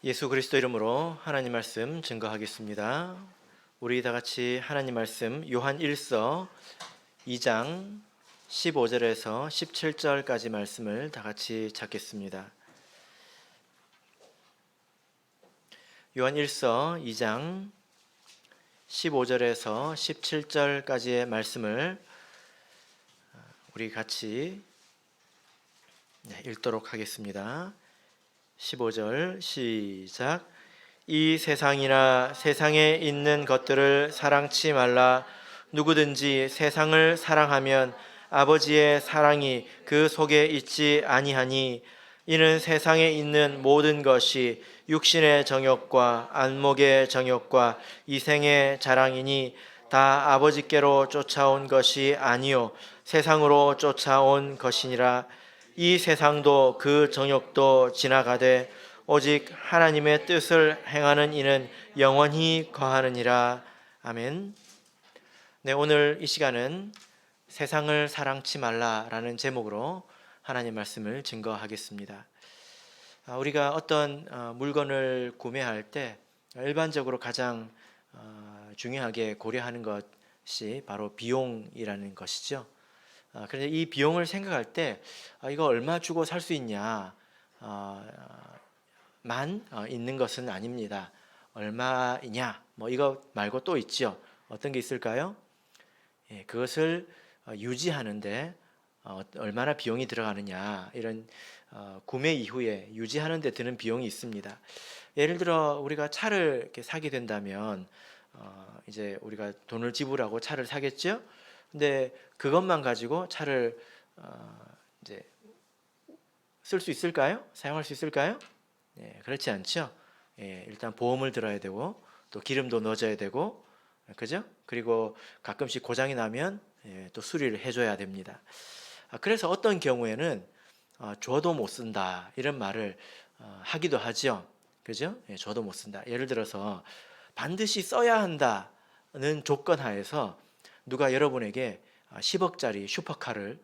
예수 그리스도 이름으로 하나님 말씀 증거하겠습니다. 우리 다 같이 하나님 말씀 요한 1서 2장 15절에서 17절까지 말씀을 다 같이 찾겠습니다. 요한 1서 2장 15절에서 17절까지의 말씀을 우리 같이 읽도록 하겠습니다. 15절 시작. 이 세상이나 세상에 있는 것들을 사랑치 말라. 누구든지 세상을 사랑하면 아버지의 사랑이 그 속에 있지 아니하니, 이는 세상에 있는 모든 것이 육신의 정욕과 안목의 정욕과 이생의 자랑이니 다 아버지께로 쫓아온 것이 아니요 세상으로 쫓아온 것이니라. 이 세상도 그 정욕도 지나가되 오직 하나님의 뜻을 행하는 이는 영원히 거하느니라. 아멘. 네, 오늘 이 시간은 세상을 사랑치 말라라는 제목으로 하나님 말씀을 증거하겠습니다. 우리가 어떤 물건을 구매할 때 일반적으로 가장 중요하게 고려하는 것이 바로 비용이라는 것이죠. 그런데 이 비용을 생각할 때 이거 얼마 주고 살 수 있냐 만 있는 것은 아닙니다. 얼마이냐 뭐 이거 말고 또 있죠. 어떤 게 있을까요? 그것을 유지하는데 얼마나 비용이 들어가느냐, 이런 구매 이후에 유지하는 데 드는 비용이 있습니다. 예를 들어 우리가 차를 이렇게 사게 된다면 이제 우리가 돈을 지불하고 차를 사겠죠. 근데 그것만 가지고 차를 이제 쓸 수 있을까요? 사용할 수 있을까요? 그렇지 않죠. 일단 보험을 들어야 되고 또 기름도 넣어줘야 되고, 그죠? 그리고 가끔씩 고장이 나면 또 수리를 해줘야 됩니다. 그래서 어떤 경우에는 줘도 못 쓴다 이런 말을 하기도 하죠. 그죠? 줘도 못 쓴다. 예를 들어서 반드시 써야 한다는 조건 하에서 누가 여러분에게 10억짜리 슈퍼카를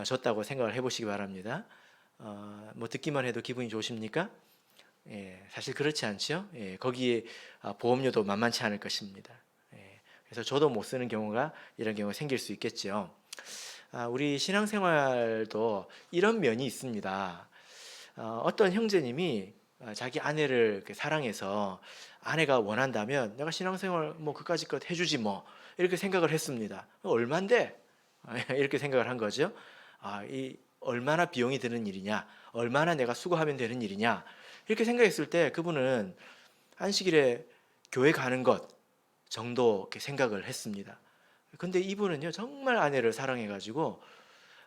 줬다고 생각을 해보시기 바랍니다. 뭐 듣기만 해도 기분이 좋으십니까? 사실 그렇지 않죠. 거기에 보험료도 만만치 않을 것입니다. 그래서 저도 못 쓰는 경우가 이런 경우가 생길 수 있겠죠. 우리 신앙생활도 이런 면이 있습니다. 어떤 형제님이 자기 아내를 이렇게 사랑해서 아내가 원한다면 내가 신앙생활 뭐 그까짓 것 해주지 뭐 이렇게 생각을 했습니다. 얼만데? 이렇게 생각을 한 거죠. 이 얼마나 비용이 드는 일이냐, 얼마나 내가 수고하면 되는 일이냐 이렇게 생각했을 때 그분은 안식일에 교회 가는 것 정도 이렇게 생각을 했습니다. 근데 이분은요 정말 아내를 사랑해가지고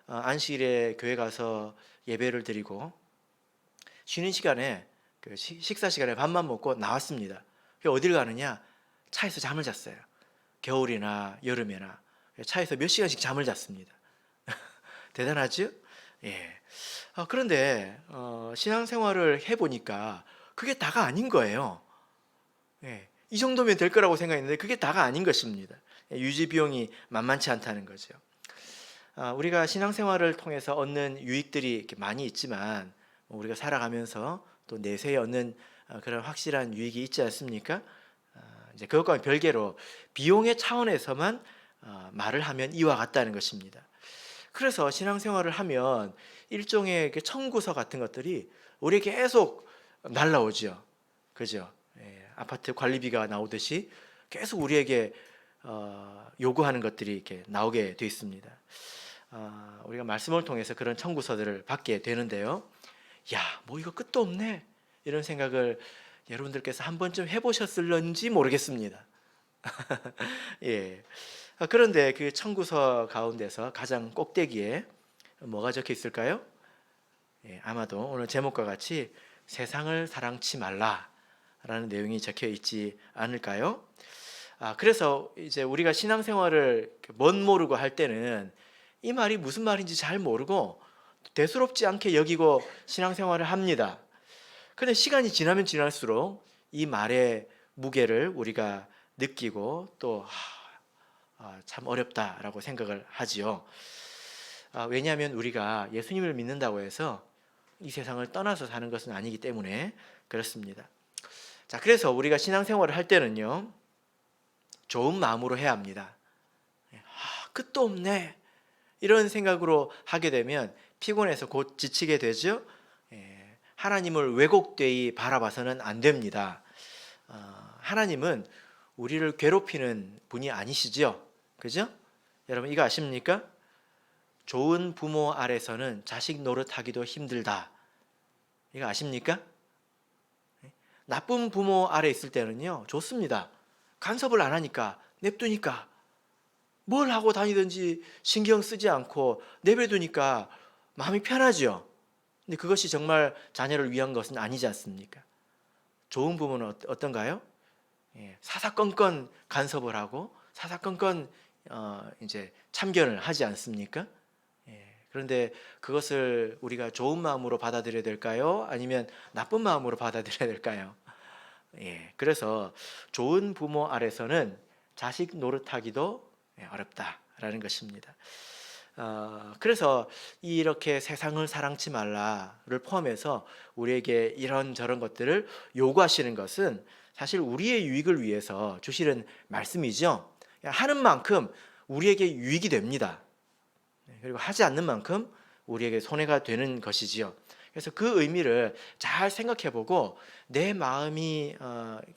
안식일에 교회 가서 예배를 드리고 쉬는 시간에 그 식사 시간에 밥만 먹고 나왔습니다. 어딜 가느냐? 차에서 잠을 잤어요. 겨울이나 여름이나 차에서 몇 시간씩 잠을 잤습니다. 대단하죠? 예. 그런데 신앙생활을 해보니까 그게 다가 아닌 거예요. 예. 이 정도면 될 거라고 생각했는데 그게 다가 아닌 것입니다. 유지 비용이 만만치 않다는 거죠. 우리가 신앙생활을 통해서 얻는 유익들이 이렇게 많이 있지만 우리가 살아가면서 또 내세에 얻는 그런 확실한 유익이 있지 않습니까? 이제 그것과 별개로 비용의 차원에서만 말을 하면 이와 같다는 것입니다. 그래서 신앙생활을 하면 일종의 청구서 같은 것들이 우리에게 계속 날라오죠. 그죠? 아파트 관리비가 나오듯이 계속 우리에게 요구하는 것들이 이렇게 나오게 되어 있습니다. 우리가 말씀을 통해서 그런 청구서들을 받게 되는데요. 야, 뭐 이거 끝도 없네. 이런 생각을 여러분들께서 한 번쯤 해보셨을런지 모르겠습니다. 예. 그런데 그 청구서 가운데서 가장 꼭대기에 뭐가 적혀 있을까요? 아마도 오늘 제목과 같이 세상을 사랑치 말라라는 내용이 적혀 있지 않을까요? 그래서 이제 우리가 신앙생활을 멋모르고 할 때는 이 말이 무슨 말인지 잘 모르고 대수롭지 않게 여기고 신앙생활을 합니다. 그런데 시간이 지나면 지날수록 이 말의 무게를 우리가 느끼고 또 참 어렵다라고 생각을 하지요. 왜냐하면 우리가 예수님을 믿는다고 해서 이 세상을 떠나서 사는 것은 아니기 때문에 그렇습니다. 자, 그래서 우리가 신앙생활을 할 때는요, 좋은 마음으로 해야 합니다. 끝도 없네, 이런 생각으로 하게 되면 피곤해서 곧 지치게 되죠. 하나님을 왜곡되이 바라봐서는 안 됩니다. 하나님은 우리를 괴롭히는 분이 아니시죠, 그죠? 여러분 이거 아십니까? 좋은 부모 아래서는 자식 노릇하기도 힘들다, 이거 아십니까? 나쁜 부모 아래 있을 때는요 좋습니다. 간섭을 안 하니까, 냅두니까, 뭘 하고 다니든지 신경 쓰지 않고 내버려두니까 마음이 편하죠. 근데 그것이 정말 자녀를 위한 것은 아니지 않습니까? 좋은 부모는 어떤가요? 사사건건 간섭을 하고 사사건건 이제 참견을 하지 않습니까? 그런데 그것을 우리가 좋은 마음으로 받아들여야 될까요? 아니면 나쁜 마음으로 받아들여야 될까요? 그래서 좋은 부모 아래서는 자식 노릇하기도 어렵다라는 것입니다. 그래서 이렇게 세상을 사랑치 말라를 포함해서 우리에게 이런저런 것들을 요구하시는 것은 사실 우리의 유익을 위해서 주시는 말씀이죠. 하는 만큼 우리에게 유익이 됩니다. 그리고 하지 않는 만큼 우리에게 손해가 되는 것이지요. 그래서 그 의미를 잘 생각해보고 내 마음이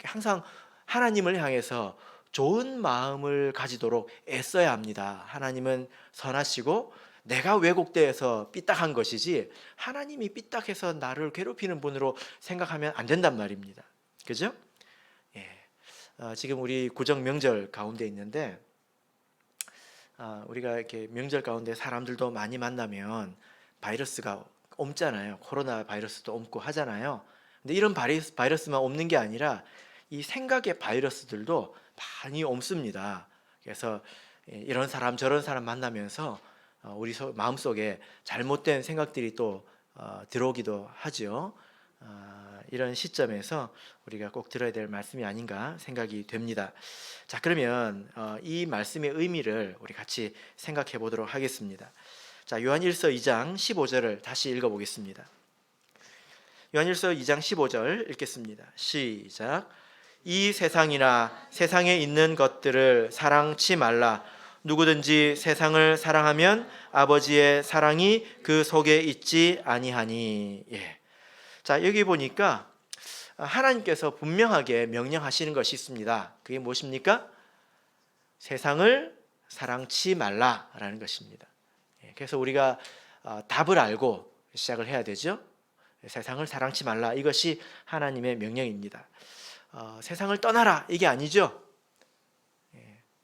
항상 하나님을 향해서 좋은 마음을 가지도록 애써야 합니다. 하나님은 선하시고 내가 왜곡되어서 삐딱한 것이지 하나님이 삐딱해서 나를 괴롭히는 분으로 생각하면 안 된단 말입니다. 그죠? 지금 우리 구정 명절 가운데 있는데 우리가 이렇게 명절 가운데 사람들도 많이 만나면 바이러스가 옮잖아요. 코로나 바이러스도 옮고 하잖아요. 근데 이런 바이러스만 옮는 게 아니라 이 생각의 바이러스들도 많이 옮습니다. 그래서 이런 사람 저런 사람 만나면서 우리 마음속에 잘못된 생각들이 또 들어오기도 하죠. 이런 시점에서 우리가 꼭 들어야 될 말씀이 아닌가 생각이 됩니다. 자, 그러면 이 말씀의 의미를 우리 같이 생각해 보도록 하겠습니다. 자, 요한일서 2장 15절을 다시 읽어보겠습니다. 요한일서 2장 15절 읽겠습니다. 시작. 이 세상이나 세상에 있는 것들을 사랑치 말라. 누구든지 세상을 사랑하면 아버지의 사랑이 그 속에 있지 아니하니. 자, 여기 보니까 하나님께서 분명하게 명령하시는 것이 있습니다. 그게 무엇입니까? 세상을 사랑치 말라라는 것입니다. 그래서 우리가 답을 알고 시작을 해야 되죠. 세상을 사랑치 말라, 이것이 하나님의 명령입니다. 세상을 떠나라, 이게 아니죠.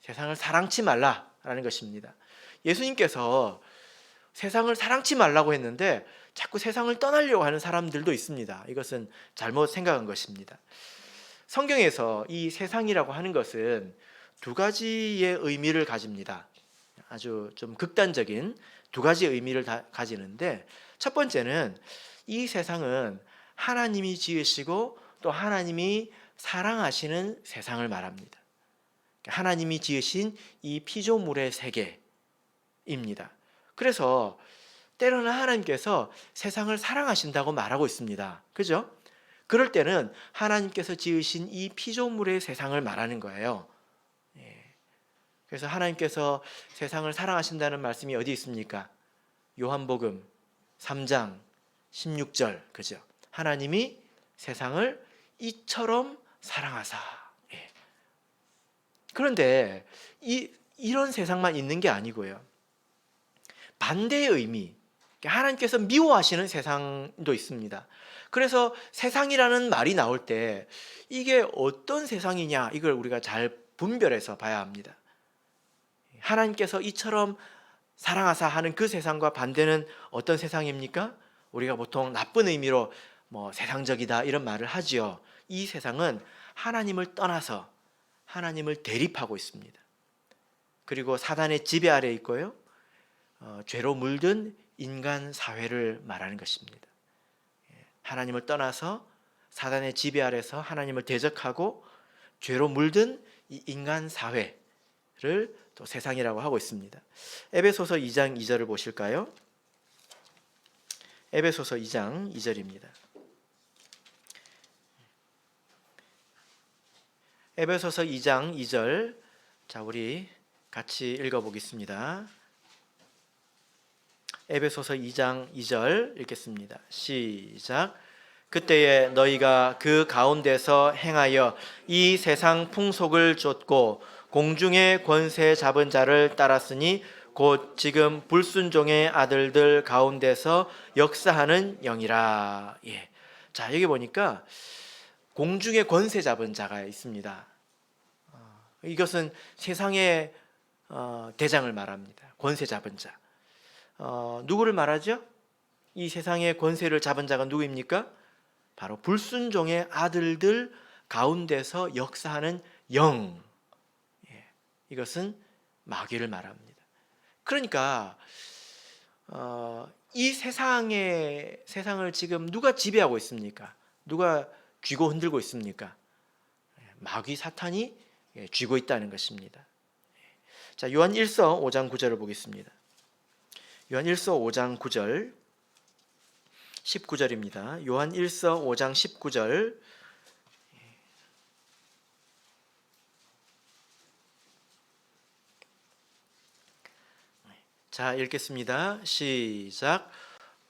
세상을 사랑치 말라라는 것입니다. 예수님께서 세상을 사랑치 말라고 했는데 자꾸 세상을 떠나려고 하는 사람들도 있습니다. 이것은 잘못 생각한 것입니다. 성경에서 이 세상이라고 하는 것은 두 가지의 의미를 가집니다. 아주 좀 극단적인 두 가지 의미를 가지는데, 첫 번째는 이 세상은 하나님이 지으시고 또 하나님이 사랑하시는 세상을 말합니다. 하나님이 지으신 이 피조물의 세계입니다. 그래서 때로는 하나님께서 세상을 사랑하신다고 말하고 있습니다. 그죠? 그럴 때는 하나님께서 지으신 이 피조물의 세상을 말하는 거예요. 그래서 하나님께서 세상을 사랑하신다는 말씀이 어디 있습니까? 요한복음 3장 16절, 그죠? 하나님이 세상을 이처럼 사랑하사. 그런데 이런 세상만 있는 게 아니고요. 반대의 의미, 하나님께서 미워하시는 세상도 있습니다. 그래서 세상이라는 말이 나올 때 이게 어떤 세상이냐, 이걸 우리가 잘 분별해서 봐야 합니다. 하나님께서 이처럼 사랑하사 하는 그 세상과 반대는 어떤 세상입니까? 우리가 보통 나쁜 의미로 세상적이다 이런 말을 하지요. 이 세상은 하나님을 떠나서 하나님을 대립하고 있습니다. 그리고 사단의 지배 아래 있고요. 죄로 물든 인간 사회를 말하는 것입니다. 하나님을 떠나서 사단의 지배 아래서 하나님을 대적하고 죄로 물든 이 인간 사회를 또 세상이라고 하고 있습니다. 에베소서 2장 2절을 보실까요? 에베소서 2장 2절입니다. 에베소서 2장 2절. 자, 우리 같이 읽어보겠습니다. 에베소서 2장 2절 읽겠습니다. 시작. 그때에 너희가 그 가운데서 행하여 이 세상 풍속을 좇고 공중의 권세 잡은 자를 따랐으니 곧 지금 불순종의 아들들 가운데서 역사하는 영이라. 예. 자, 여기 보니까 공중의 권세 잡은 자가 있습니다. 이것은 세상의 대장을 말합니다. 권세 잡은 자. 누구를 말하죠? 이 세상의 권세를 잡은 자가 누구입니까? 바로 불순종의 아들들 가운데서 역사하는 영. 예, 이것은 마귀를 말합니다. 그러니까 이 세상을 지금 누가 지배하고 있습니까? 누가 쥐고 흔들고 있습니까? 마귀 사탄이 쥐고 있다는 것입니다. 자, 요한 1서 5장 9절을 보겠습니다. 요한 1서 5장 9절 19절입니다. 요한 1서 5장 19절. 자, 읽겠습니다. 시작.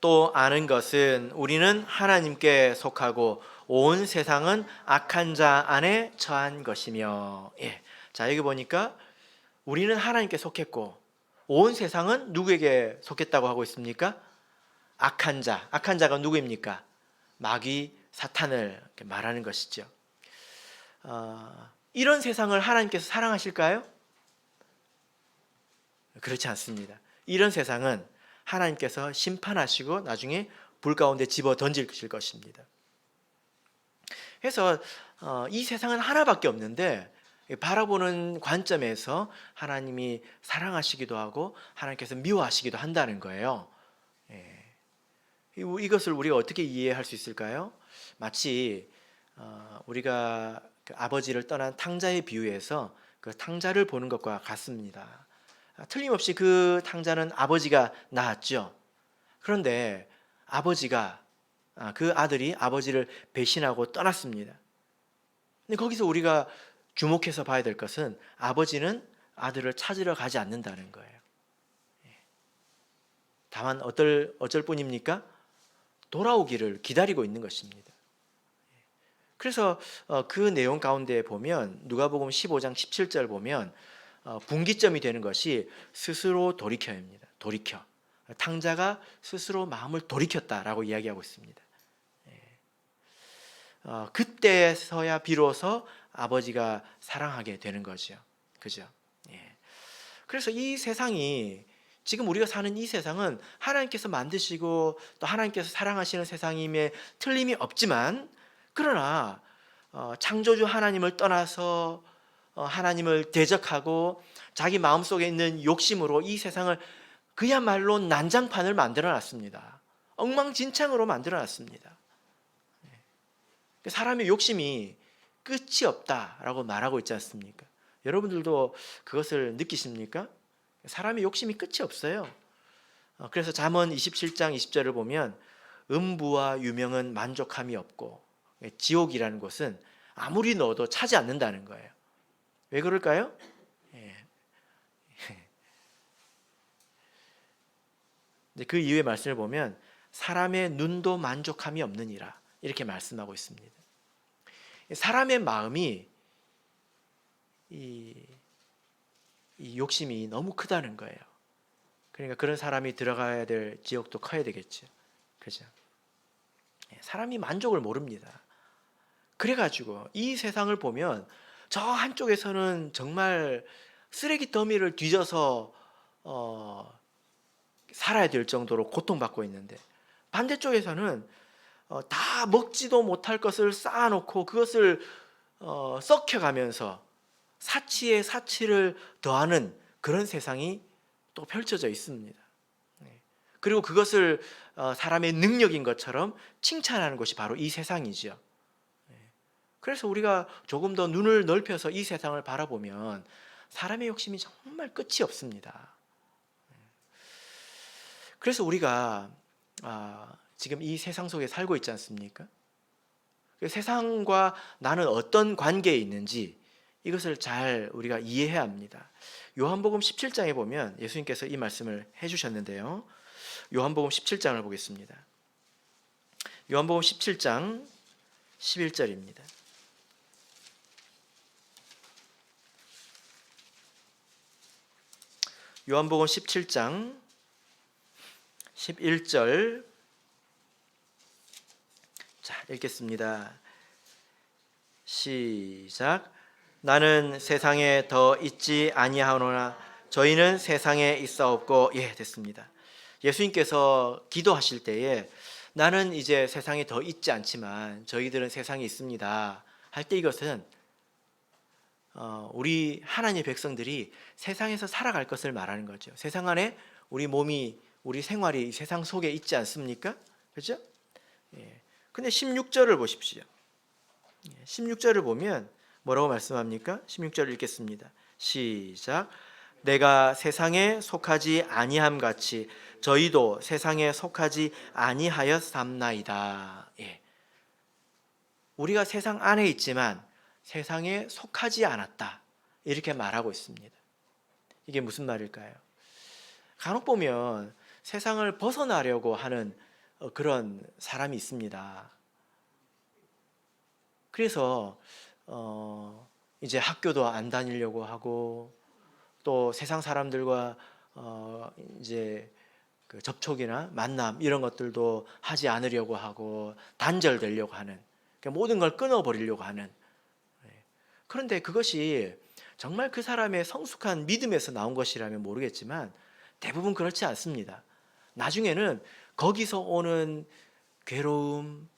또 아는 것은 우리는 하나님께 속하고 온 세상은 악한 자 안에 처한 것이며. 예. 자, 여기 보니까 우리는 하나님께 속했고 온 세상은 누구에게 속했다고 하고 있습니까? 악한 자. 악한 자가 누구입니까? 마귀 사탄을 말하는 것이죠. 이런 세상을 하나님께서 사랑하실까요? 그렇지 않습니다. 이런 세상은 하나님께서 심판하시고 나중에 불 가운데 집어 던지실 것입니다. 그래서 이 세상은 하나밖에 없는데 바라보는 관점에서 하나님이 사랑하시기도 하고 하나님께서 미워하시기도 한다는 거예요. 이것을 우리가 어떻게 이해할 수 있을까요? 마치 우리가 그 아버지를 떠난 탕자의 비유에서 그 탕자를 보는 것과 같습니다. 틀림없이 그 탕자는 아버지가 낳았죠. 그런데 그 아들이 아버지를 배신하고 떠났습니다. 근데 거기서 우리가 주목해서 봐야 될 것은 아버지는 아들을 찾으러 가지 않는다는 거예요. 다만 어쩔 뿐입니까? 돌아오기를 기다리고 있는 것입니다. 그래서 그 내용 가운데 보면 누가복음 15장 17절 보면 분기점이 되는 것이 스스로 돌이켜입니다. 돌이켜. 탕자가 스스로 마음을 돌이켰다라고 이야기하고 있습니다. 그때서야 비로소 아버지가 사랑하게 되는 거죠. 그죠? 그래서 이 세상이 지금 우리가 사는 이 세상은 하나님께서 만드시고 또 하나님께서 사랑하시는 세상임에 틀림이 없지만 그러나 창조주 하나님을 떠나서 하나님을 대적하고 자기 마음속에 있는 욕심으로 이 세상을 그야말로 난장판을 만들어 놨습니다. 엉망진창으로 만들어 놨습니다. 사람의 욕심이 끝이 없다라고 말하고 있지 않습니까? 여러분들도 그것을 느끼십니까? 사람의 욕심이 끝이 없어요. 그래서 잠언 27장 20절을 보면 음부와 유명은 만족함이 없고 지옥이라는 곳은 아무리 넣어도 차지 않는다는 거예요. 왜 그럴까요? 그 이후의 말씀을 보면 사람의 눈도 만족함이 없느니라 이렇게 말씀하고 있습니다. 사람의 마음이 이 욕심이 너무 크다는 거예요. 그러니까 그런 사람이 들어가야 될 지옥도 커야 되겠죠. 그죠? 사람이 만족을 모릅니다. 그래가지고 이 세상을 보면 저 한쪽에서는 정말 쓰레기 더미를 뒤져서 살아야 될 정도로 고통받고 있는데 반대쪽에서는 다 먹지도 못할 것을 쌓아놓고 그것을 썩혀가면서 사치에 사치를 더하는 그런 세상이 또 펼쳐져 있습니다. 그리고 그것을 사람의 능력인 것처럼 칭찬하는 것이 바로 이 세상이죠. 그래서 우리가 조금 더 눈을 넓혀서 이 세상을 바라보면 사람의 욕심이 정말 끝이 없습니다. 그래서 우리가 지금 이 세상 속에 살고 있지 않습니까? 세상과 나는 어떤 관계에 있는지 이것을 잘 우리가 이해해야 합니다. 요한복음 17장에 보면 예수님께서 이 말씀을 해주셨는데요. 요한복음 17장을 보겠습니다. 요한복음 17장 11절입니다. 요한복음 17장 11절 자, 읽겠습니다. 시작. 나는 세상에 더 있지 아니하노나 저희는 세상에 있사옵고. 예, 됐습니다. 예수님께서 기도하실 때에 나는 이제 세상에 더 있지 않지만 저희들은 세상에 있습니다 할 때 이것은 우리 하나님의 백성들이 세상에서 살아갈 것을 말하는 거죠. 세상 안에 우리 몸이, 우리 생활이 세상 속에 있지 않습니까? 그렇죠? 예. 근데 16절을 보십시오. 16절을 보면 뭐라고 말씀합니까? 16절 읽겠습니다. 시작. 내가 세상에 속하지 아니함 같이 저희도 세상에 속하지 아니하였삼나이다. 예. 우리가 세상 안에 있지만 세상에 속하지 않았다, 이렇게 말하고 있습니다. 이게 무슨 말일까요? 간혹 보면 세상을 벗어나려고 하는 그런 사람이 있습니다. 그래서 이제 학교도 안 다니려고 하고 또 세상 사람들과 이제 그 접촉이나 만남 이런 것들도 하지 않으려고 하고 단절되려고 하는, 그러니까 모든 걸 끊어버리려고 하는. 그런데 그것이 정말 그 사람의 성숙한 믿음에서 나온 것이라면 모르겠지만 대부분 그렇지 않습니다. 나중에는 거기서 오는 괴로움,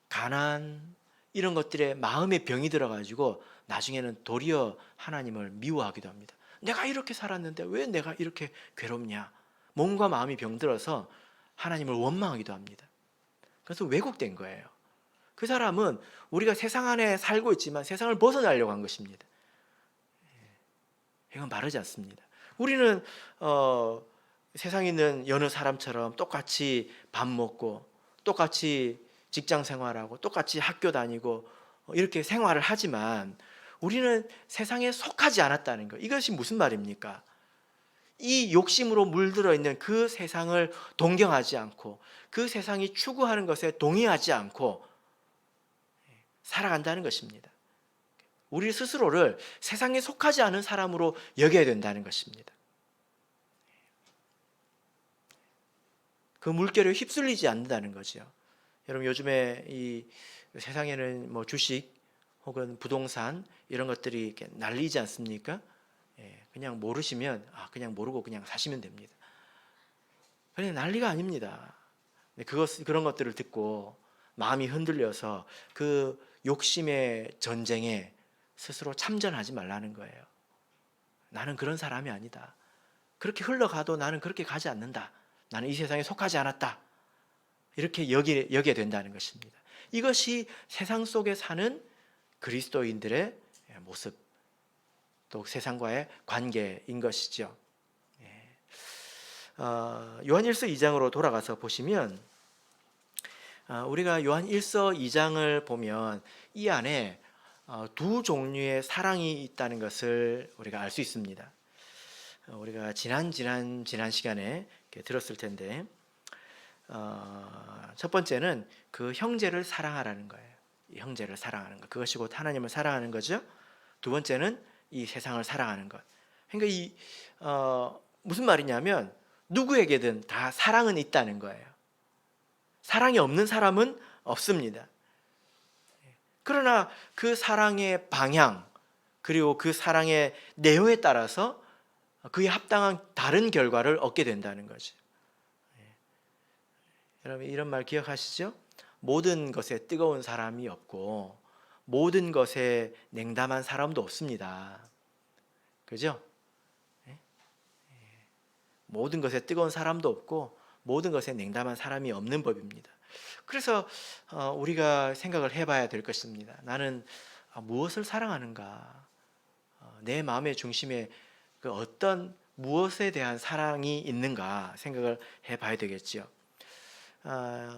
가난 이런 것들에 마음의 병이 들어가지고 나중에는 도리어 하나님을 미워하기도 합니다. 내가 이렇게 살았는데 왜 내가 이렇게 괴롭냐? 몸과 마음이 병들어서 하나님을 원망하기도 합니다. 그래서 왜곡된 거예요. 그 사람은 우리가 세상 안에 살고 있지만 세상을 벗어나려고 한 것입니다. 이건 바르지 않습니다. 우리는 세상에 있는 여느 사람처럼 똑같이 밥 먹고 똑같이 직장 생활하고 똑같이 학교 다니고 이렇게 생활을 하지만 우리는 세상에 속하지 않았다는 것. 이것이 무슨 말입니까? 이 욕심으로 물들어 있는 그 세상을 동경하지 않고 그 세상이 추구하는 것에 동의하지 않고 살아간다는 것입니다. 우리 스스로를 세상에 속하지 않은 사람으로 여겨야 된다는 것입니다. 그 물결에 휩쓸리지 않는다는 거죠. 여러분, 요즘에 이 세상에는 뭐 주식 혹은 부동산 이런 것들이 이렇게 날리지 않습니까? 그냥 모르시면 그냥 모르고 그냥 사시면 됩니다. 그냥 난리가 아닙니다. 그런 것들을 듣고 마음이 흔들려서 그 욕심의 전쟁에 스스로 참전하지 말라는 거예요. 나는 그런 사람이 아니다. 그렇게 흘러가도 나는 그렇게 가지 않는다. 나는 이 세상에 속하지 않았다. 이렇게 여기게 된다는 것입니다. 이것이 세상 속에 사는 그리스도인들의 모습, 또 세상과의 관계인 것이죠. 요한일서 2장으로 돌아가서 보시면 우리가 요한 1서 2장을 보면 이 안에 두 종류의 사랑이 있다는 것을 우리가 알 수 있습니다. 우리가 지난 시간에 들었을 텐데 첫 번째는 그 형제를 사랑하라는 거예요. 이 형제를 사랑하는 것, 그것이 곧 하나님을 사랑하는 거죠. 두 번째는 이 세상을 사랑하는 것. 그러니까 이 무슨 말이냐면 누구에게든 다 사랑은 있다는 거예요. 사랑이 없는 사람은 없습니다. 그러나 그 사랑의 방향 그리고 그 사랑의 내용에 따라서 그에 합당한 다른 결과를 얻게 된다는 거죠. 여러분, 이런 말 기억하시죠? 모든 것에 뜨거운 사람이 없고 모든 것에 냉담한 사람도 없습니다. 그죠? 모든 것에 뜨거운 사람도 없고 모든 것에 냉담한 사람이 없는 법입니다. 그래서 우리가 생각을 해봐야 될 것입니다. 나는 무엇을 사랑하는가? 내 마음의 중심에 그 어떤 무엇에 대한 사랑이 있는가 생각을 해봐야 되겠죠.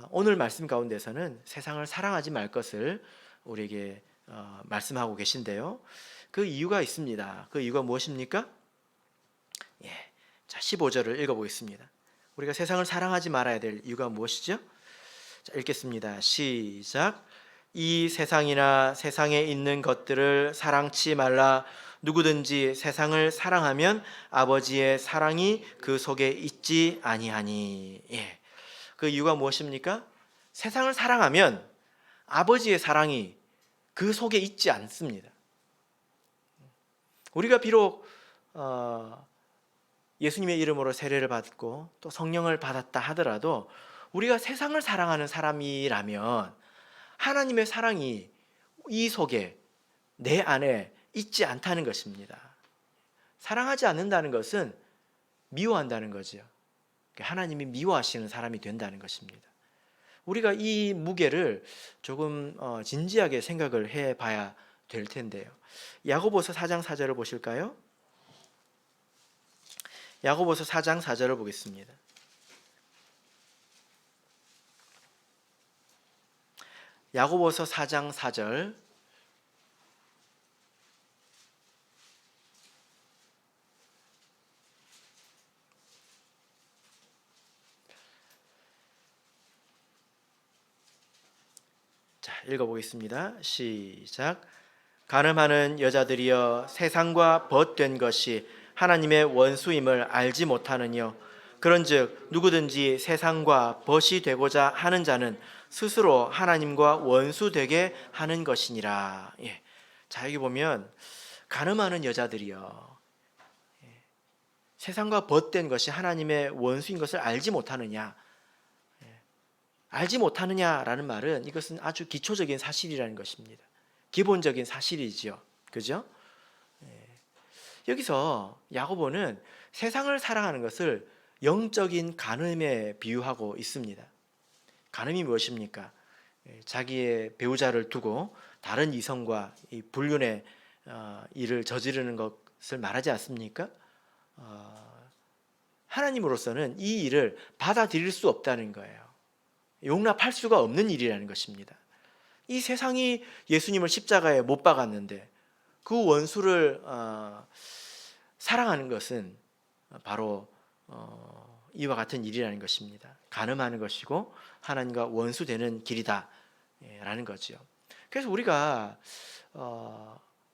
오늘 말씀 가운데서는 세상을 사랑하지 말 것을 우리에게 말씀하고 계신데요. 그 이유가 있습니다. 그 이유가 무엇입니까? 예. 자, 15절을 읽어보겠습니다. 우리가 세상을 사랑하지 말아야 될 이유가 무엇이죠? 자, 읽겠습니다. 시작. 이 세상이나 세상에 있는 것들을 사랑치 말라. 누구든지 세상을 사랑하면 아버지의 사랑이 그 속에 있지 아니하니. 예. 그 이유가 무엇입니까? 세상을 사랑하면 아버지의 사랑이 그 속에 있지 않습니다. 우리가 비록 예수님의 이름으로 세례를 받고 또 성령을 받았다 하더라도 우리가 세상을 사랑하는 사람이라면 하나님의 사랑이 이 속에 내 안에 있지 않다는 것입니다. 사랑하지 않는다는 것은 미워한다는 거죠. 하나님이 미워하시는 사람이 된다는 것입니다. 우리가 이 무게를 조금 진지하게 생각을 해봐야 될 텐데요. 야고보서 4장 4절을 보실까요? 야고보서 4장 4절을 보겠습니다. 야고보서 4장 4절. 자, 읽어보겠습니다. 시작. 간음하는 여자들이여 세상과 벗된 것이 하나님의 원수임을 알지 못하느뇨. 그런즉 누구든지 세상과 벗이 되고자 하는 자는 스스로 하나님과 원수되게 하는 것이니라. 예. 자, 여기 보면 간음하는 여자들이여 세상과 벗된 것이 하나님의 원수인 것을 알지 못하느냐. 알지 못하느냐라는 말은 이것은 아주 기초적인 사실이라는 것입니다. 기본적인 사실이지요. 그죠? 여기서 야고보는 세상을 사랑하는 것을 영적인 간음에 비유하고 있습니다. 간음이 무엇입니까? 자기의 배우자를 두고 다른 이성과 이 불륜의 일을 저지르는 것을 말하지 않습니까? 하나님으로서는 이 일을 받아들일 수 없다는 거예요. 용납할 수가 없는 일이라는 것입니다. 이 세상이 예수님을 십자가에 못 박았는데 그 원수를 사랑하는 것은 바로 이와 같은 일이라는 것입니다. 간음하는 것이고 하나님과 원수되는 길이다 라는 거죠. 그래서 우리가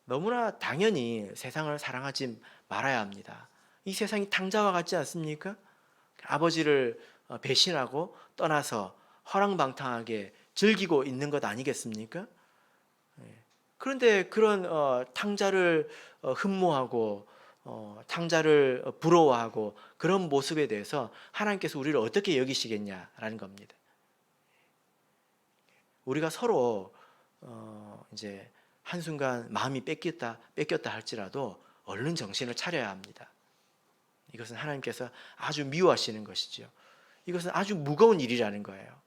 너무나 당연히 세상을 사랑하지 말아야 합니다. 이 세상이 탕자와 같지 않습니까? 아버지를 배신하고 떠나서 허랑방탕하게 즐기고 있는 것 아니겠습니까? 그런데 그런 탕자를 흠모하고 탕자를 부러워하고 그런 모습에 대해서 하나님께서 우리를 어떻게 여기시겠냐라는 겁니다. 우리가 서로 이제 한순간 마음이 뺏겼다 할지라도 얼른 정신을 차려야 합니다. 이것은 하나님께서 아주 미워하시는 것이죠. 이것은 아주 무거운 일이라는 거예요.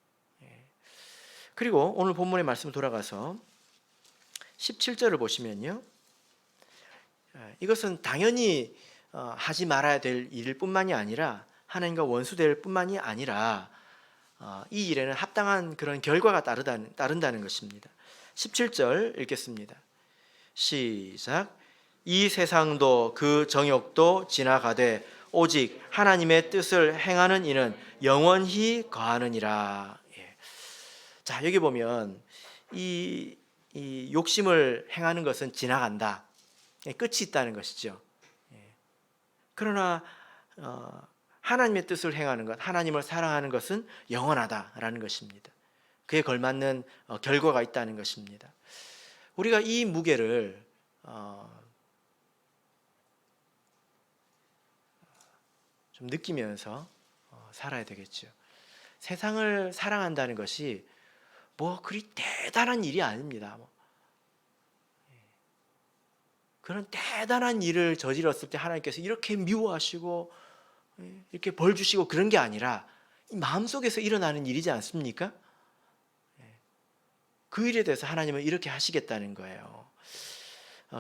그리고 오늘 본문의 말씀 돌아가서 17절을 보시면요, 이것은 당연히 하지 말아야 될 일일 뿐만이 아니라 하나님과 원수될 뿐만이 아니라 이 일에는 합당한 그런 결과가 따른다는 것입니다. 17절 읽겠습니다. 시작. 이 세상도 그 정욕도 지나가되 오직 하나님의 뜻을 행하는 이는 영원히 거하느니라. 자, 여기 보면 이 욕심을 행하는 것은 지나간다. 끝이 있다는 것이죠. 그러나 하나님의 뜻을 행하는 것, 하나님을 사랑하는 것은 영원하다라는 것입니다. 그에 걸맞는 결과가 있다는 것입니다. 우리가 이 무게를 좀 느끼면서 살아야 되겠죠. 세상을 사랑한다는 것이 뭐 그리 대단한 일이 아닙니다. 그런 대단한 일을 저질렀을 때 하나님께서 이렇게 미워하시고 이렇게 벌 주시고 그런 게 아니라 마음속에서 일어나는 일이지 않습니까? 그 일에 대해서 하나님은 이렇게 하시겠다는 거예요.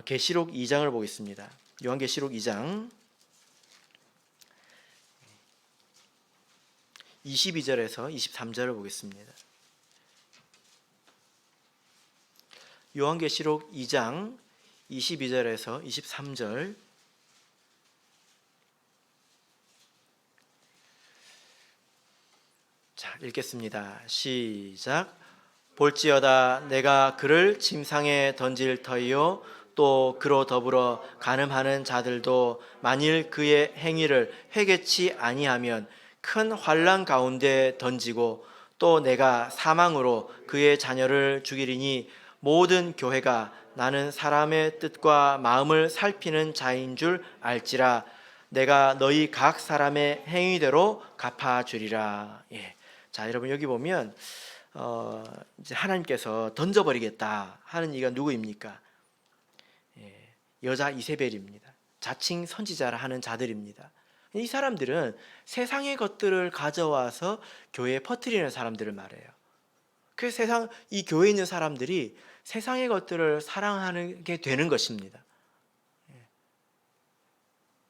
계시록 2장을 보겠습니다. 요한계시록 2장 22절에서 23절을 보겠습니다. 요한계시록 2장 22절에서 23절. 자, 읽겠습니다. 시작. 볼지어다 내가 그를 침상에 던질 터이요 또 그로 더불어 간음하는 자들도 만일 그의 행위를 회개치 아니하면 큰 환난 가운데 던지고 또 내가 사망으로 그의 자녀를 죽이리니 모든 교회가 나는 사람의 뜻과 마음을 살피는 자인 줄 알지라. 내가 너희 각 사람의 행위대로 갚아주리라. 예. 자, 여러분 여기 보면 이제 하나님께서 던져버리겠다 하는 이가 누구입니까? 예, 여자 이세벨입니다. 자칭 선지자라 하는 자들입니다. 이 사람들은 세상의 것들을 가져와서 교회에 퍼뜨리는 사람들을 말해요. 그래서 이 교회에 있는 사람들이 세상의 것들을 사랑하게 되는 것입니다.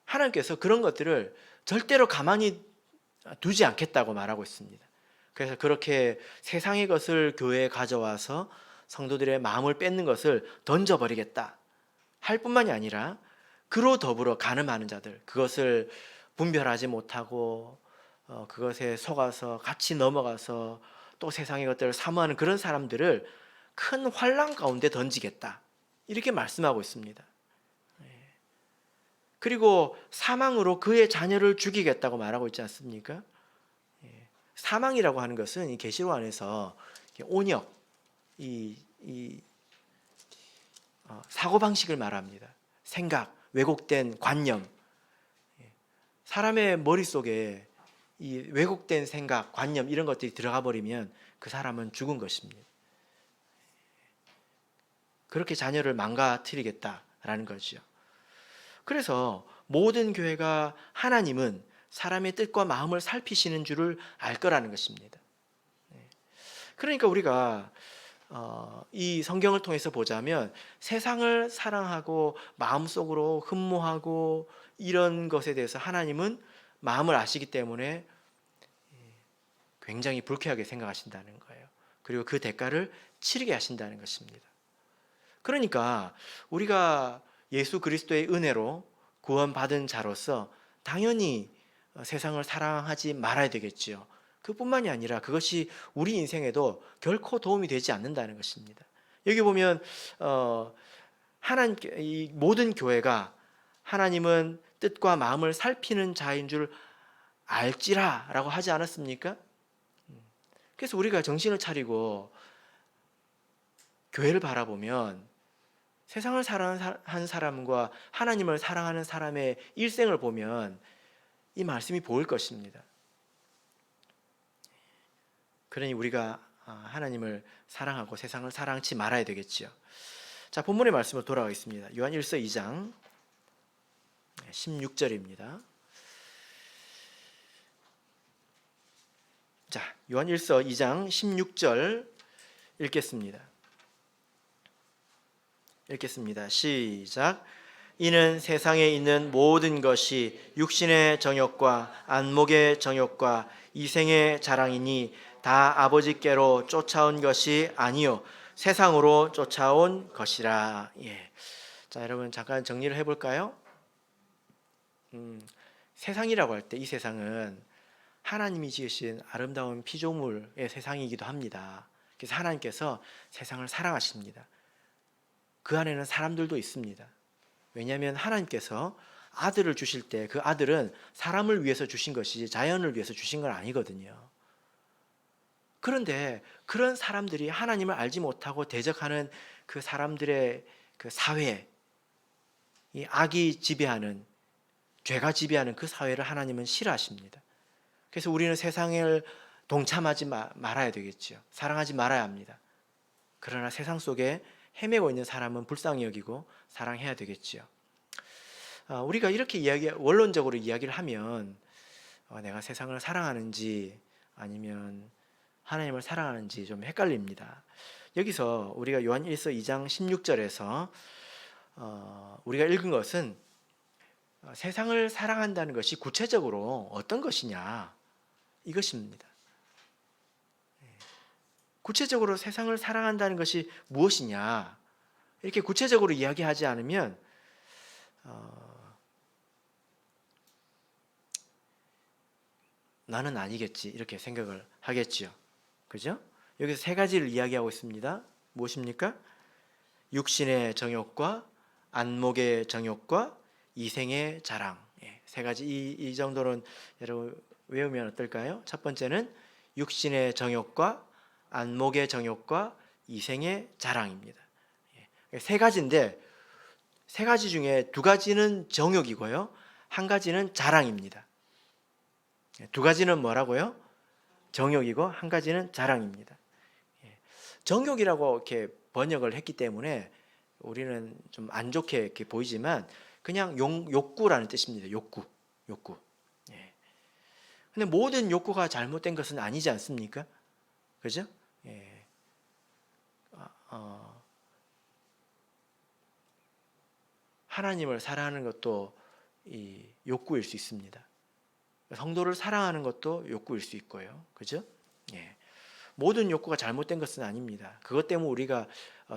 하나님께서 그런 것들을 절대로 가만히 두지 않겠다고 말하고 있습니다. 그래서 그렇게 세상의 것을 교회에 가져와서 성도들의 마음을 뺏는 것을 던져버리겠다 할 뿐만이 아니라 그로 더불어 간음하는 자들, 그것을 분별하지 못하고 그것에 속아서 같이 넘어가서 또 세상의 것들을 사모하는 그런 사람들을 큰 환난 가운데 던지겠다 이렇게 말씀하고 있습니다. 그리고 사망으로 그의 자녀를 죽이겠다고 말하고 있지 않습니까? 사망이라고 하는 것은 이 계시록 안에서 온역, 사고 방식을 말합니다. 생각, 왜곡된 관념, 사람의 머릿속에 이 왜곡된 생각, 관념 이런 것들이 들어가 버리면 그 사람은 죽은 것입니다. 그렇게 자녀를 망가뜨리겠다라는 거죠. 그래서 모든 교회가 하나님은 사람의 뜻과 마음을 살피시는 줄을 알 거라는 것입니다. 그러니까 우리가 이 성경을 통해서 보자면 세상을 사랑하고 마음속으로 흠모하고 이런 것에 대해서 하나님은 마음을 아시기 때문에 굉장히 불쾌하게 생각하신다는 거예요. 그리고 그 대가를 치르게 하신다는 것입니다. 그러니까 우리가 예수 그리스도의 은혜로 구원받은 자로서 당연히 세상을 사랑하지 말아야 되겠지요. 그뿐만이 아니라 그것이 우리 인생에도 결코 도움이 되지 않는다는 것입니다. 여기 보면 하나님, 이 모든 교회가 하나님은 뜻과 마음을 살피는 자인 줄 알지라라고 하지 않았습니까? 그래서 우리가 정신을 차리고 교회를 바라보면 세상을 사랑하는 사람과 하나님을 사랑하는 사람의 일생을 보면 이 말씀이 보일 것입니다. 그러니 우리가 하나님을 사랑하고 세상을 사랑치 말아야 되겠지요. 자, 본문의 말씀으로 돌아가겠습니다. 요한 1서 2장 16절입니다. 자, 요한 1서 2장 16절 읽겠습니다. 시작. 이는 세상에 있는 모든 것이 육신의 정욕과 안목의 정욕과 이생의 자랑이니 다 아버지께로 쫓아온 것이 아니요 세상으로 쫓아온 것이라. 예. 자, 여러분 잠깐 정리를 해볼까요? 세상이라고 할 때 이 세상은 하나님이 지으신 아름다운 피조물의 세상이기도 합니다. 그래서 하나님께서 세상을 사랑하십니다. 그 안에는 사람들도 있습니다. 왜냐하면 하나님께서 아들을 주실 때 그 아들은 사람을 위해서 주신 것이지 자연을 위해서 주신 건 아니거든요. 그런데 그런 사람들이 하나님을 알지 못하고 대적하는 그 사람들의 그 사회, 이 악이 지배하는, 죄가 지배하는 그 사회를 하나님은 싫어하십니다. 그래서 우리는 세상을 동참하지 말아야 되겠죠. 사랑하지 말아야 합니다. 그러나 세상 속에 헤매고 있는 사람은 불쌍히 여기고 사랑해야 되겠지요. 우리가 이렇게 원론적으로 이야기를 하면 내가 세상을 사랑하는지 아니면 하나님을 사랑하는지 좀 헷갈립니다. 여기서 우리가 요한 1서 2장 16절에서 우리가 읽은 것은 세상을 사랑한다는 것이 구체적으로 어떤 것이냐 이것입니다. 구체적으로 세상을 사랑한다는 것이 무엇이냐? 이렇게 구체적으로 이야기하지 않으면 나는 아니겠지 이렇게 생각을 하겠지요. 그죠? 여기서 세 가지를 이야기하고 있습니다. 무엇입니까? 육신의 정욕과 안목의 정욕과 이생의 자랑. 세 가지 이 정도는 여러분 외우면 어떨까요? 첫 번째는 육신의 정욕과 안목의 정욕과 이생의 자랑입니다. 세 가지인데 세 가지 중에 두 가지는 정욕이고요. 한 가지는 자랑입니다. 두 가지는 뭐라고요? 정욕이고 한 가지는 자랑입니다. 정욕이라고 이렇게 번역을 했기 때문에 우리는 좀 안 좋게 이렇게 보이지만 그냥 욕구라는 뜻입니다. 욕구. 근데 모든 욕구가 잘못된 것은 아니지 않습니까? 그죠? 하나님을 사랑하는 것도 이 욕구일 수 있습니다. 성도를 사랑하는 것도 욕구일 수 있고요. 그죠? 모든 욕구가 잘못된 것은 아닙니다. 그것 때문에 우리가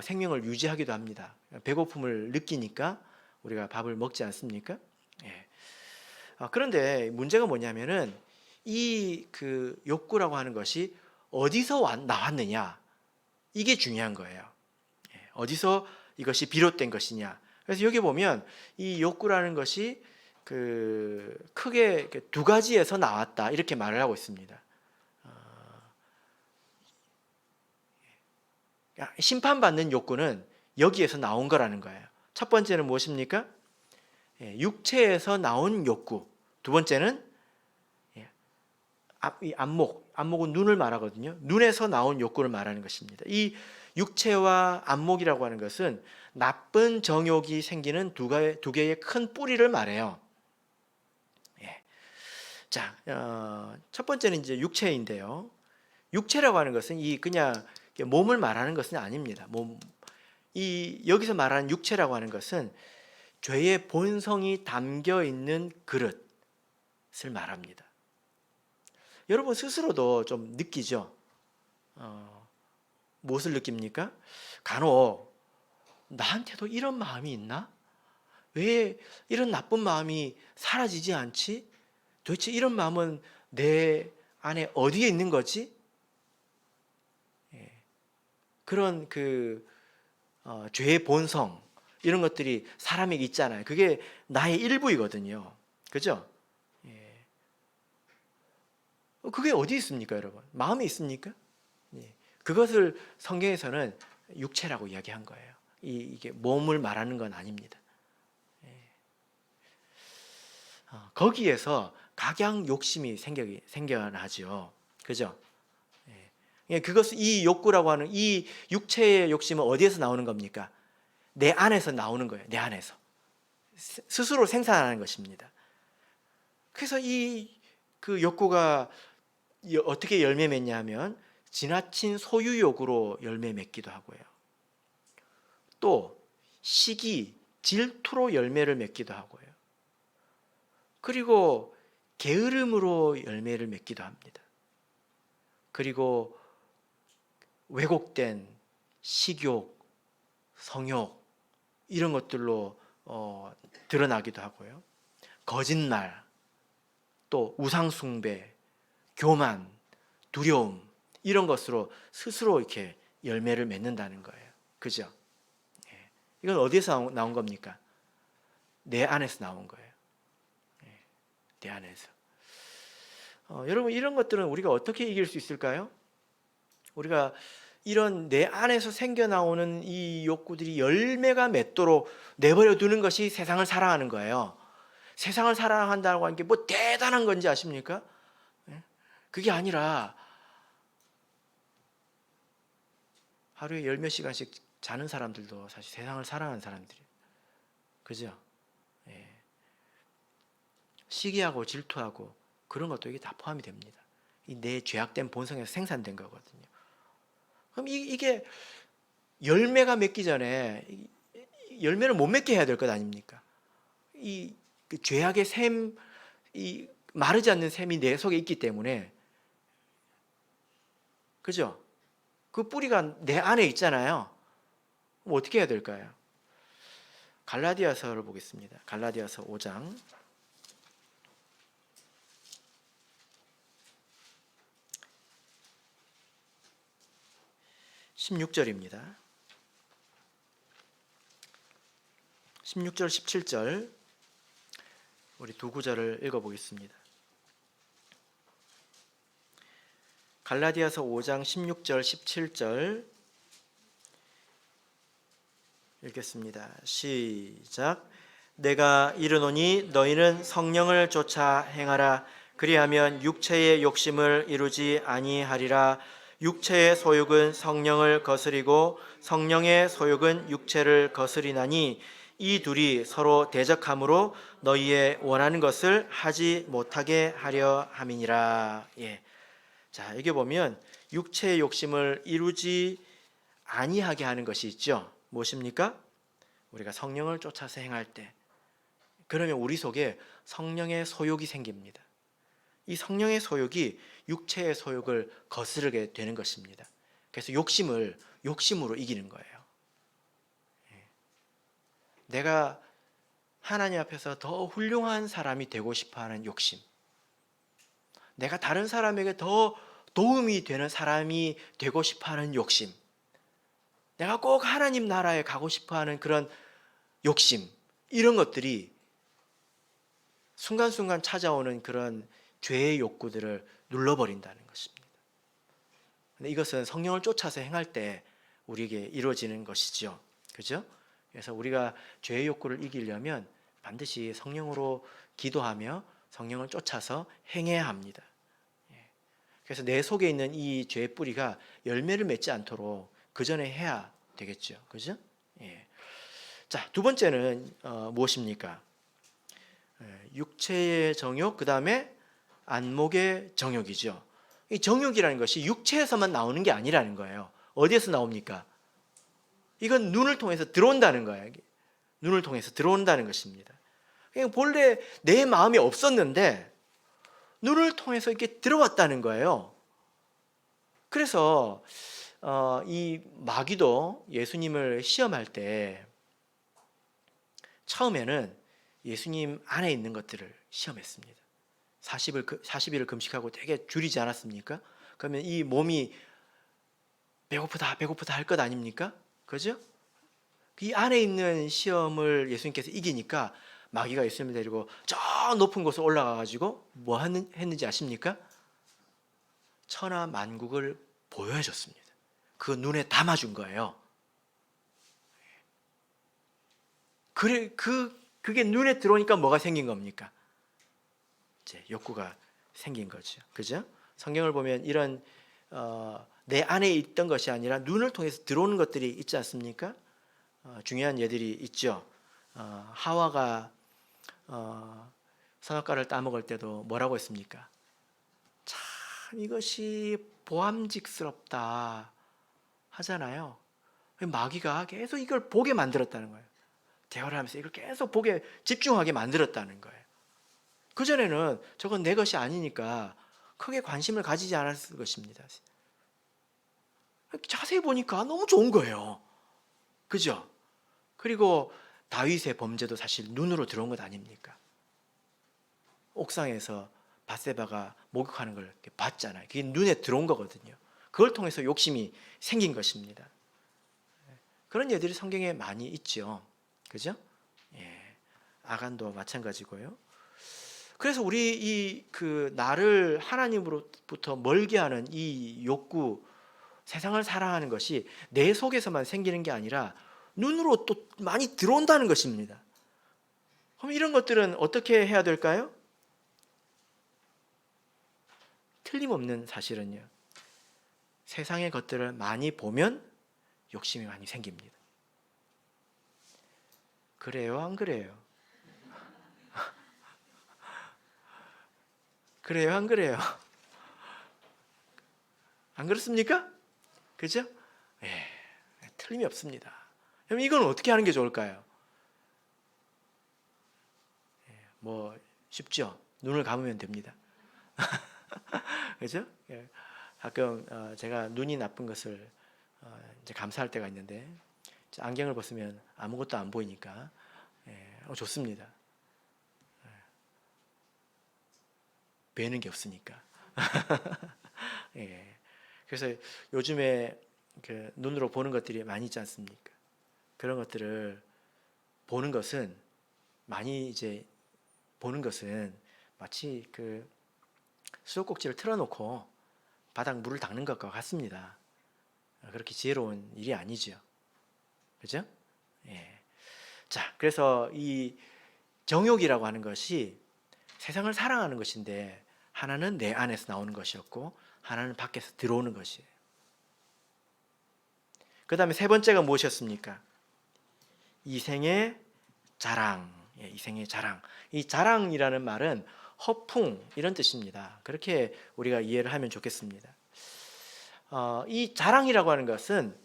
생명을 유지하기도 합니다. 배고픔을 느끼니까 우리가 밥을 먹지 않습니까? 그런데 문제가 뭐냐면은 이 그 욕구라고 하는 것이 어디서 나왔느냐, 이게 중요한 거예요. 어디서 이것이 비롯된 것이냐. 그래서 여기 보면 이 욕구라는 것이 그 크게 두 가지에서 나왔다 이렇게 말을 하고 있습니다. 심판받는 욕구는 여기에서 나온 거라는 거예요. 첫 번째는 무엇입니까? 육체에서 나온 욕구. 두 번째는 안목은 눈을 말하거든요. 눈에서 나온 욕구를 말하는 것입니다. 이 육체와 안목이라고 하는 것은 나쁜 정욕이 생기는 두 개의 큰 뿌리를 말해요. 자, 첫 번째는 이제 육체인데요. 육체라고 하는 것은 이 그냥 몸을 말하는 것은 아닙니다. 여기서 말하는 육체라고 하는 것은 죄의 본성이 담겨 있는 그릇을 말합니다. 여러분 스스로도 좀 느끼죠? 무엇을 느낍니까? 간혹 나한테도 이런 마음이 있나? 왜 이런 나쁜 마음이 사라지지 않지? 도대체 이런 마음은 내 안에 어디에 있는 거지? 그런 죄의 본성 이런 것들이 사람에게 있잖아요. 그게 나의 일부이거든요. 그죠? 그게 어디 있습니까, 여러분? 마음에 있습니까? 그것을 성경에서는 육체라고 이야기한 거예요. 이게 몸을 말하는 건 아닙니다. 거기에서 각양 욕심이 생겨나죠. 그죠? 그것은 이 욕구라고 하는 이 육체의 욕심은 어디에서 나오는 겁니까? 내 안에서 나오는 거예요. 내 안에서 스스로 생산하는 것입니다. 그래서 그 욕구가 어떻게 열매 맺냐면 지나친 소유욕으로 열매 맺기도 하고요. 또 시기, 질투로 열매를 맺기도 하고요. 그리고 게으름으로 열매를 맺기도 합니다. 그리고 왜곡된 식욕, 성욕 이런 것들로 드러나기도 하고요. 거짓말, 또 우상숭배, 교만, 두려움 이런 것으로 스스로 이렇게 열매를 맺는다는 거예요. 그죠? 이건 어디에서 나온 겁니까? 내 안에서 나온 거예요. 내 안에서. 여러분 이런 것들은 우리가 어떻게 이길 수 있을까요? 우리가 이런 내 안에서 생겨나오는 이 욕구들이 열매가 맺도록 내버려 두는 것이 세상을 사랑하는 거예요. 세상을 사랑한다고 하는 게 뭐 대단한 건지 아십니까? 그게 아니라 하루에 10몇 시간씩 자는 사람들도 사실 세상을 사랑하는 사람들이에요. 그죠? 시기하고 질투하고 그런 것도 이게 다 포함이 됩니다. 내 죄악된 본성에서 생산된 거거든요. 그럼 이게 열매가 맺기 전에 열매를 못 맺게 해야 될 것 아닙니까? 그 죄악의 샘, 마르지 않는 샘이 내 속에 있기 때문에, 그죠? 그 뿌리가 내 안에 있잖아요. 그럼 어떻게 해야 될까요? 갈라디아서를 보겠습니다. 갈라디아서 5장 16절입니다. 16절 17절 우리 두 구절을 읽어보겠습니다. 갈라디아서 5장 16절 17절 읽겠습니다. 시작. 내가 이르노니 너희는 성령을 쫓아 행하라. 그리하면 육체의 욕심을 이루지 아니하리라. 육체의 소욕은 성령을 거스리고 성령의 소욕은 육체를 거스리나니 이 둘이 서로 대적함으로 너희의 원하는 것을 하지 못하게 하려 함이니라. 예. 자, 여기 보면 육체의 욕심을 이루지 아니하게 하는 것이 있죠. 무엇입니까? 우리가 성령을 쫓아서 행할 때, 그러면 우리 속에 성령의 소욕이 생깁니다. 이 성령의 소욕이 육체의 소욕을 거스르게 되는 것입니다. 그래서 욕심으로 이기는 거예요. 내가 하나님 앞에서 더 훌륭한 사람이 되고 싶어하는 욕심, 내가 다른 사람에게 더 도움이 되는 사람이 되고 싶어하는 욕심, 내가 꼭 하나님 나라에 가고 싶어하는 그런 욕심, 이런 것들이 순간순간 찾아오는 그런 죄의 욕구들을 눌러버린다는 것입니다. 근데 이것은 성령을 쫓아서 행할 때 우리에게 이루어지는 것이죠. 그죠? 그래서 우리가 죄의 욕구를 이기려면 반드시 성령으로 기도하며 성령을 쫓아서 행해야 합니다. 그래서 내 속에 있는 이 죄의 뿌리가 열매를 맺지 않도록 그 전에 해야 되겠죠. 그죠? 예. 자, 두 번째는 무엇입니까? 육체의 정욕, 그 다음에 안목의 정욕이죠. 이 정욕이라는 것이 육체에서만 나오는 게 아니라는 거예요. 어디에서 나옵니까? 이건 눈을 통해서 들어온다는 거예요. 눈을 통해서 들어온다는 것입니다. 본래 내 마음이 없었는데 눈을 통해서 이렇게 들어왔다는 거예요. 그래서 이 마귀도 예수님을 시험할 때 처음에는 예수님 안에 있는 것들을 시험했습니다. 40일을 금식하고 되게 줄이지 않았습니까? 그러면 이 몸이 배고프다 할 것 아닙니까? 그죠? 이 안에 있는 시험을 예수님께서 이기니까 마귀가 예수님을 데리고 저 높은 곳에 올라가 가지고 뭐 했는지 아십니까? 천하 만국을 보여해 줬습니다. 그 눈에 담아준 거예요. 그게 눈에 들어오니까 뭐가 생긴 겁니까? 이제 욕구가 생긴 거죠. 그죠? 성경을 보면 이런 내 안에 있던 것이 아니라 눈을 통해서 들어오는 것들이 있지 않습니까? 중요한 예들이 있죠. 하와가 선악과를 따먹을 때도 뭐라고 했습니까? 참 이것이 보암직스럽다 하잖아요. 마귀가 계속 이걸 보게 만들었다는 거예요. 대화를 하면서 이걸 계속 보게 집중하게 만들었다는 거예요. 그전에는 저건 내 것이 아니니까 크게 관심을 가지지 않았을 것입니다. 자세히 보니까 너무 좋은 거예요. 그죠? 그리고 다윗의 범죄도 사실 눈으로 들어온 것 아닙니까? 옥상에서 밧세바가 목욕하는 걸 봤잖아요. 그게 눈에 들어온 거거든요. 그걸 통해서 욕심이 생긴 것입니다. 그런 예들이 성경에 많이 있죠. 그죠? 예. 아간도 마찬가지고요. 그래서 우리 나를 하나님으로부터 멀게 하는 이 욕구, 세상을 사랑하는 것이 내 속에서만 생기는 게 아니라 눈으로 또 많이 들어온다는 것입니다. 그럼 이런 것들은 어떻게 해야 될까요? 틀림없는 사실은요, 세상의 것들을 많이 보면 욕심이 많이 생깁니다. 그래요, 안 그래요? 그래요, 안 그래요? 안 그렇습니까? 그죠? 예, 틀림이 없습니다. 그럼 이건 어떻게 하는 게 좋을까요? 뭐 쉽죠? 눈을 감으면 됩니다. 그죠? 예. 가끔 제가 눈이 나쁜 것을 이제 감사할 때가 있는데, 안경을 벗으면 아무것도 안 보이니까 좋습니다. 배는 게 없으니까. 예. 그래서 요즘에 그 눈으로 보는 것들이 많이 있지 않습니까? 그런 것들을 보는 것은 많이 이제 보는 것은 마치 그 수도꼭지를 틀어놓고 바닥 물을 닦는 것과 같습니다. 그렇게 지혜로운 일이 아니죠. 그죠? 예. 자, 그래서 이 정욕이라고 하는 것이 세상을 사랑하는 것인데 하나는 내 안에서 나오는 것이었고 하나는 밖에서 들어오는 것이에요. 그 다음에 세 번째가 무엇이었습니까? 이생의 자랑. 예, 이생의 자랑. 이 자랑이라는 말은 허풍 이런 뜻입니다. 그렇게 우리가 이해를 하면 좋겠습니다. 이 자랑이라고 하는 것은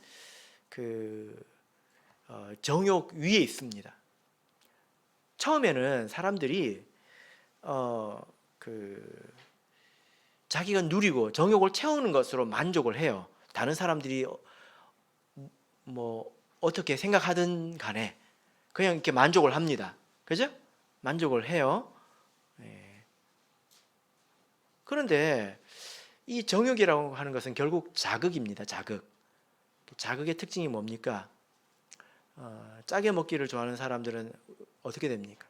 그 정욕 위에 있습니다. 처음에는 사람들이 자기가 누리고 정욕을 채우는 것으로 만족을 해요. 다른 사람들이 뭐 어떻게 생각하든 간에 그냥 이렇게 만족을 합니다. 그죠? 만족을 해요. 예. 그런데 이 정욕이라고 하는 것은 결국 자극입니다. 자극. 자극의 특징이 뭡니까? 짜게 먹기를 좋아하는 사람들은 어떻게 됩니까?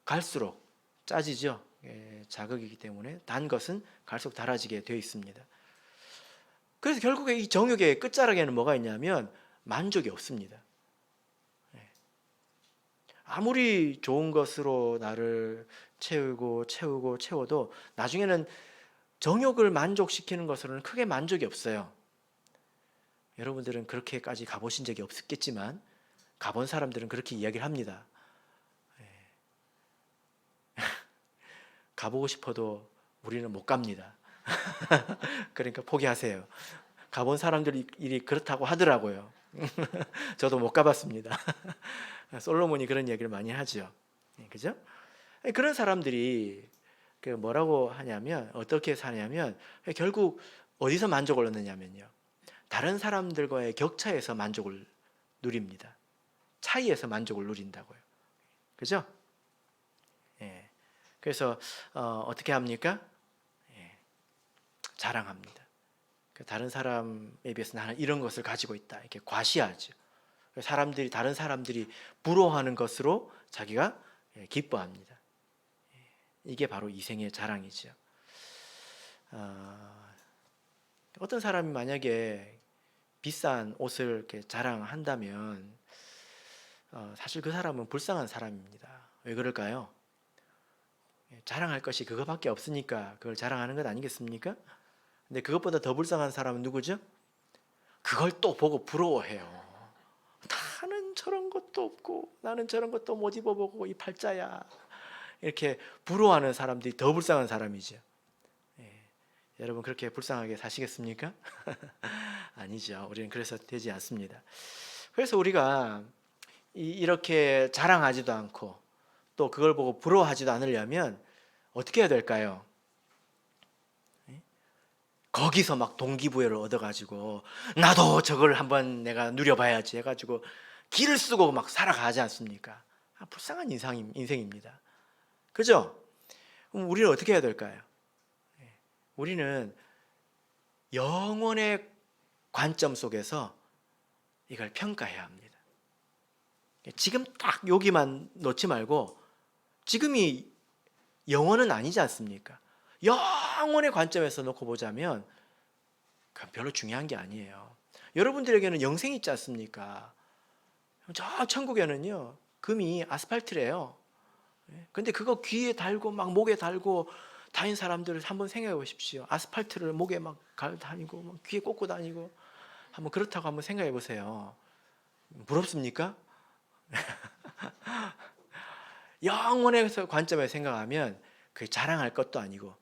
갈수록 짜지죠. 자극이기 때문에 단 것은 갈수록 달아지게 되어 있습니다. 그래서 결국에 이 정욕의 끝자락에는 뭐가 있냐면 만족이 없습니다. 아무리 좋은 것으로 나를 채워도 나중에는 정욕을 만족시키는 것으로는 크게 만족이 없어요. 여러분들은 그렇게까지 가보신 적이 없겠지만 가본 사람들은 그렇게 이야기를 합니다. 가보고 싶어도 우리는 못 갑니다. 그러니까 포기하세요. 가본 사람들이 그렇다고 하더라고요. 저도 못 가봤습니다. 솔로몬이 그런 이야기를 많이 하죠. 그죠? 그런 사람들이 뭐라고 하냐면 어떻게 사냐면 결국 어디서 만족을 얻느냐면요. 다른 사람들과의 격차에서 만족을 누립니다. 차이에서 만족을 누린다고요. 그죠? 예. 그래서 어떻게 합니까? 예. 자랑합니다. 다른 사람에 비해서 나는 이런 것을 가지고 있다. 이렇게 과시하죠. 다른 사람들이 부러워하는 것으로 자기가 기뻐합니다. 이게 바로 이생의 자랑이죠. 어떤 사람이 만약에 비싼 옷을 이렇게 자랑한다면 사실 그 사람은 불쌍한 사람입니다. 왜 그럴까요? 자랑할 것이 그거밖에 없으니까 그걸 자랑하는 것 아니겠습니까? 근데 그것보다 더 불쌍한 사람은 누구죠? 그걸 또 보고 부러워해요. 나는 저런 것도 없고 나는 저런 것도 못 입어보고 이 팔자야. 이렇게 부러워하는 사람들이 더 불쌍한 사람이죠. 여러분 그렇게 불쌍하게 사시겠습니까? 아니죠. 우리는 그래서 되지 않습니다. 그래서 우리가 이렇게 자랑하지도 않고 또 그걸 보고 부러워하지도 않으려면 어떻게 해야 될까요? 거기서 막 동기부여를 얻어가지고 나도 저걸 한번 내가 누려봐야지 해가지고 기를 쓰고 막 살아가지 않습니까? 불쌍한 인생입니다. 그죠? 그럼 우리는 어떻게 해야 될까요? 우리는 영혼의 관점 속에서 이걸 평가해야 합니다. 지금 딱 여기만 놓지 말고 지금이 영혼은 아니지 않습니까? 영혼의 관점에서 놓고 보자면 그건 별로 중요한 게 아니에요. 여러분들에게는 영생이 있지 않습니까? 저 천국에는요 금이 아스팔트래요. 근데 그거 귀에 달고 막 목에 달고 다닌 사람들을 한번 생각해 보십시오. 아스팔트를 목에 막 다니고 막 귀에 꽂고 다니고 한번 그렇다고 한번 생각해 보세요. 부럽습니까? 영혼의 관점에서 생각하면 그게 자랑할 것도 아니고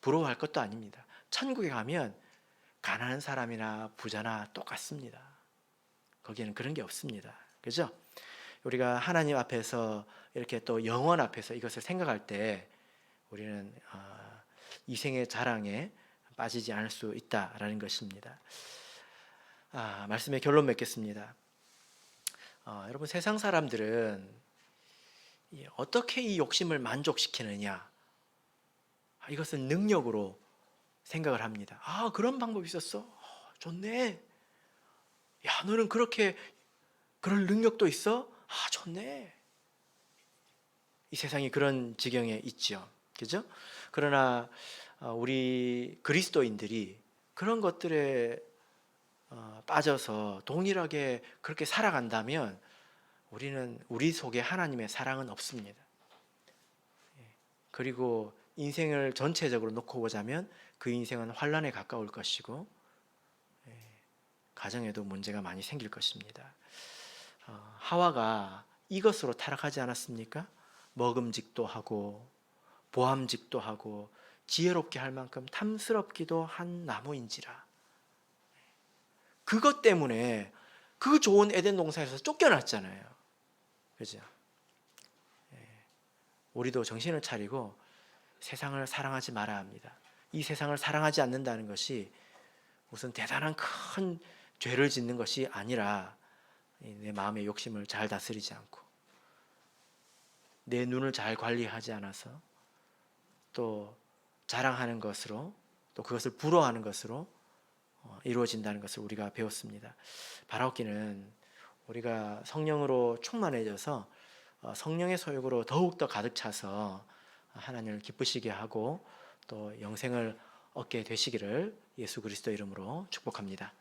부러워할 것도 아닙니다. 천국에 가면 가난한 사람이나 부자나 똑같습니다. 거기에는 그런 게 없습니다. 그죠? 우리가 하나님 앞에서 이렇게 또 영원 앞에서 이것을 생각할 때 우리는 이생의 자랑에 빠지지 않을 수 있다라는 것입니다. 말씀의 결론 맺겠습니다. 여러분 세상 사람들은 어떻게 이 욕심을 만족시키느냐 이것은 능력으로 생각을 합니다. 그런 방법이 있었어? 좋네. 야, 너는 그렇게 그럴 능력도 있어? 좋네. 이 세상이 그런 지경에 있죠. 그죠? 그러나 우리 그리스도인들이 그런 것들에 빠져서 동일하게 그렇게 살아간다면 우리는 우리 속에 하나님의 사랑은 없습니다. 그리고 인생을 전체적으로 놓고 보자면 그 인생은 환란에 가까울 것이고 가정에도 문제가 많이 생길 것입니다. 하와가 이것으로 타락하지 않았습니까? 먹음직도 하고 보암직도 하고 지혜롭게 할 만큼 탐스럽기도 한 나무인지라. 그것 때문에 그 좋은 에덴 동산에서 쫓겨났잖아요. 그죠? 우리도 정신을 차리고 세상을 사랑하지 말아야 합니다. 이 세상을 사랑하지 않는다는 것이 무슨 대단한 큰 죄를 짓는 것이 아니라 내 마음의 욕심을 잘 다스리지 않고 내 눈을 잘 관리하지 않아서 또 자랑하는 것으로 또 그것을 부러워하는 것으로 이루어진다는 것을 우리가 배웠습니다. 바라옵기는 우리가 성령으로 충만해져서 성령의 소욕으로 더욱더 가득 차서 하나님을 기쁘시게 하고 또 영생을 얻게 되시기를 예수 그리스도 이름으로 축복합니다.